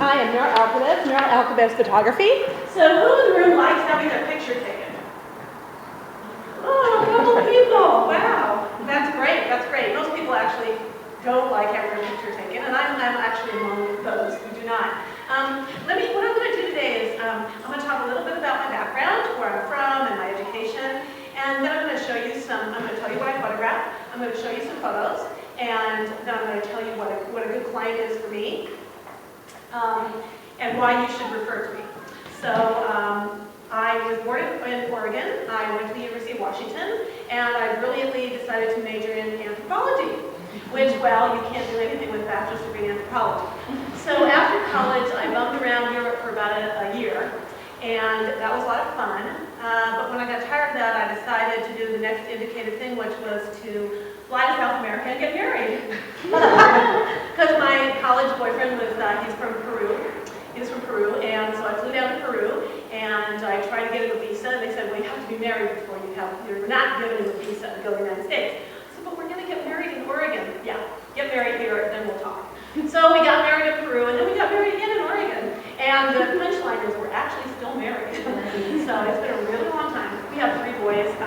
I am Meryl Alcabes, Meryl Alcabes Photography. So who in the room likes having their picture taken? Oh, a couple of people. Wow. That's great. That's great. Most people actually don't like having their picture taken, and I'm actually among those who do not. What I'm going to do today is I'm going to talk a little bit about my background, where I'm from, and my education, and then I'm going to show you I'm going to tell you what I photograph, I'm going to show you some photos, and then I'm going to tell you what a good client is for me, and why you should refer to me. So I was born in Oregon. I went to the University of Washington, and I brilliantly decided to major in anthropology, which, well, you can't do anything with a bachelor's degree in anthropology. So after college, I bumped around Europe for about a year, and that was a lot of fun. But when I got tired of that, I decided to do the next indicated thing, which was to fly to South America and get married. Because my college boyfriend he's from Peru. He was from Peru, and so I flew down to Peru, and I tried to get him a visa, and they said, well, you have to be married before you're not given him a visa to go to the United States. I said, but we're going to get married in Oregon. Yeah, get married here, then we'll talk. So we got married in Peru, and then we got married again in Oregon. And the punchline is we're actually still married. So it's been a really long time. We have 3 boys. 2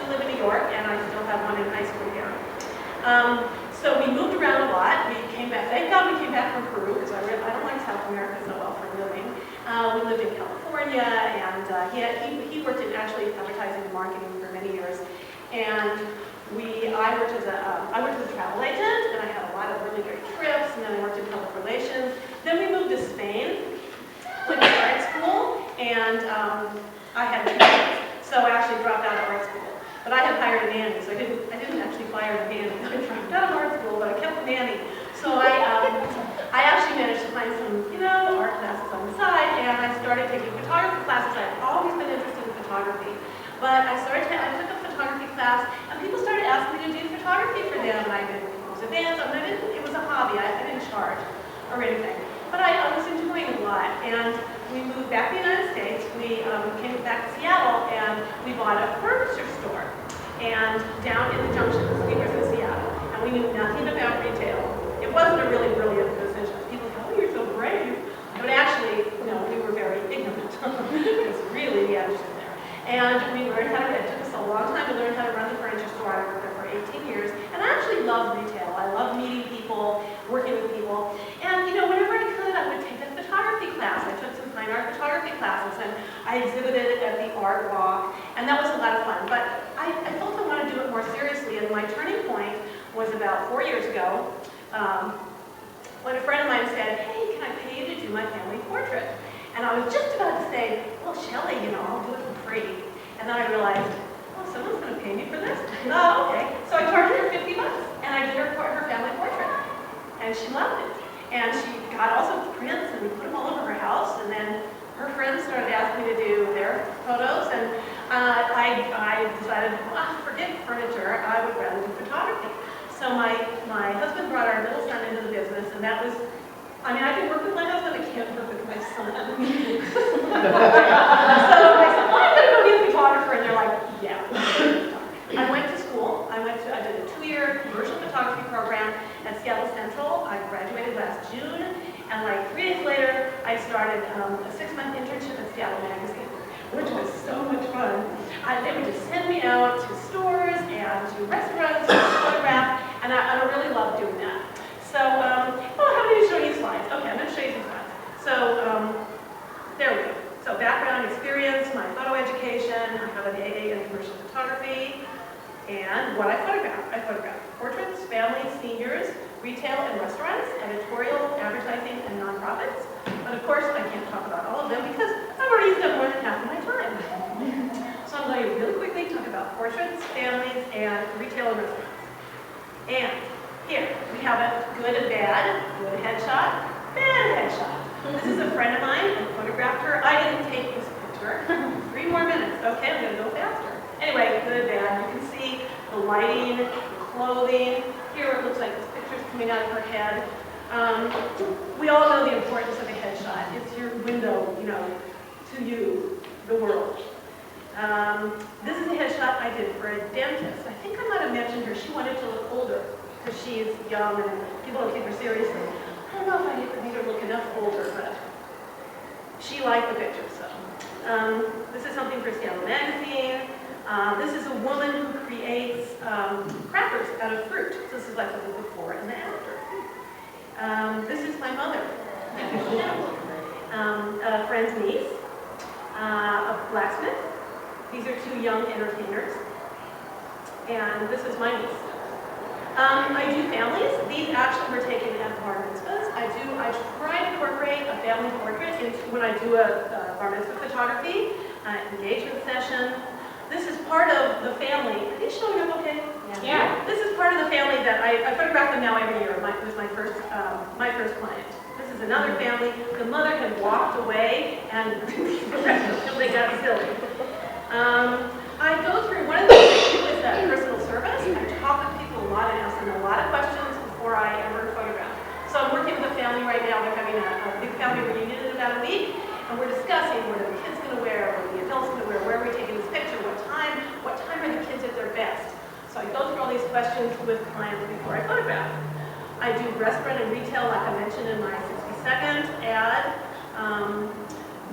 live in New York, and I still have one in high school here. So we moved around a lot. We came back. Thank God we came back from Peru, because I don't like South America so well for living. We lived in California, and he worked in actually advertising and marketing for many years. And I worked as a travel agent, and I had a lot of really great trips, and then I worked in public relations. Then we moved to Spain, went to art school, and I had 2 kids, so I actually dropped out of art school. But I had hired a nanny, so I didn't actually fire the nanny. I dropped out of art school, but I kept the nanny. So I actually managed to find some, art classes on the side, and I started taking photography classes. I've always been interested in photography. But I took a photography class, and people started asking me to do photography for them, and I did events. It was a hobby. I didn't charge or anything. But I was enjoying it a lot, and we moved back to the United States. We came back to Seattle, and we bought a furniture store, and down in the Junction, we were in Seattle, and we knew nothing about retail. It wasn't a really brilliant decision. People go, oh, you're so brave. But actually, no, we were very ignorant. It was really the attitude there. And we learned how to, it took us a long time to learn how to run the furniture store. I worked there for 18 years. And I actually love retail. I love meeting people, working with people. And, whenever I could, I would take a photography class. I took some fine art photography classes, and I exhibited at the Art Walk. And that was a lot of fun. But I felt I wanted to do it more seriously. And my turning point was about 4 years ago, when a friend of mine said, hey, can I pay you to do my family portrait? And I was just about to say, well, Shelley, I'll do it for free. And then I realized, oh, someone's going to pay me for this? Oh, okay. So I charged her $50, and I did her family portrait. And she loved it. And she got also prints, and we put them all over her house. And then her friends started asking me to do their photos. And I decided, forget furniture. I would rather do photography. So my husband brought our middle son into the business, and that was, I can work with my husband, I can't work with my son. So I said, well, I'm going to go be a photographer, and they're like, yeah. I went to school. I did a 2-year commercial photography program at Seattle Central. I graduated last June, and like 3 days later, I started a 6-month internship at Seattle Magazine, which was so much fun. They would just send me out to stores and to restaurants to photograph, and I really loved doing that. So, how many to show you slides? Okay, I'm going to show you some slides. So, there we go. So, background experience, my photo education, I have an AA in commercial photography, and what I photograph. I photograph portraits, families, seniors, retail and restaurants, editorial, advertising, and nonprofits. But of course, I can't talk about all of them because I've already used up more than half of my time. So I'm going to really quickly talk about portraits, families, and retail and restaurants. And here, we have a good and bad, good headshot, bad headshot. This is a friend of mine, I photographed her. I didn't take this picture. 3 more minutes. Okay, I'm going to go faster. Anyway, good, bad. You can see the lighting, the clothing. Here it looks like this picture's coming out of her head. We all know the importance of a headshot. It's your window, to you, the world. This is a headshot I did for a dentist. I think I might have mentioned her. She wanted to look older because she's young and people don't take her seriously. I don't know if I made her look enough older, but like the picture. So this is something for Seattle Magazine. This is a woman who creates crackers out of fruit. So this is like the before and the after. This is my mother. A friend's niece, a blacksmith. These are two young entertainers. And this is my niece. I do families. These actually were taken as bar mitzvahs. I try to incorporate a family portrait into when I do a bar mitzvah photography, engagement session. This is part of the family. Are these showing up okay? Yeah. This is part of the family that I photograph them now every year. It was my first client. This is another family. The mother had walked away and the rest until they got silly. I go through, one of the things I do is that personal service. I talk to people a lot and ask them a lot of questions before I ever photograph. So I'm working with a family right now. They're having a big family reunion in about a week, and we're discussing what are the kids going to wear, what are the adults going to wear, where are we taking this picture, what time are the kids at their best. So I go through all these questions with clients before I photograph. I do restaurant and retail, like I mentioned in my 60-second ad,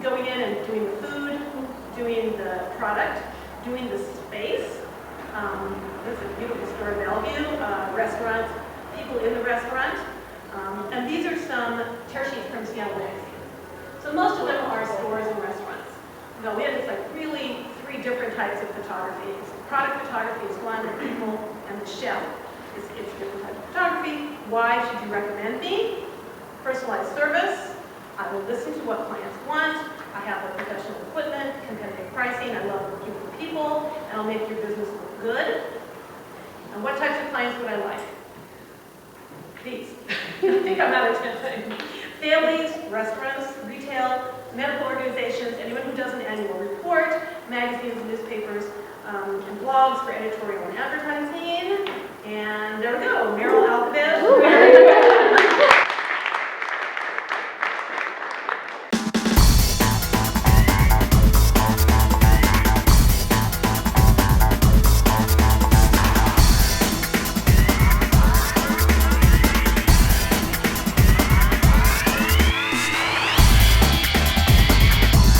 going in and doing the food, doing the product, doing the space. This is a beautiful store in Bellevue, restaurant, people in the restaurant. And these are some tear sheets from Seattle Magazine. So most of them are stores and restaurants. No, we have this like really 3 different types of photography. Product photography is one, the people, and the shell. It's a different type of photography. Why should you recommend me? Personalized service. I will listen to what clients want. I have the professional equipment, competitive pricing. I love working with people, and I'll make your business look good. And what types of clients would I like? These. I think I'm not attempting. Families, restaurants, retail, medical organizations, anyone who does an annual report, magazines, newspapers, and blogs for editorial and advertising. And there we go.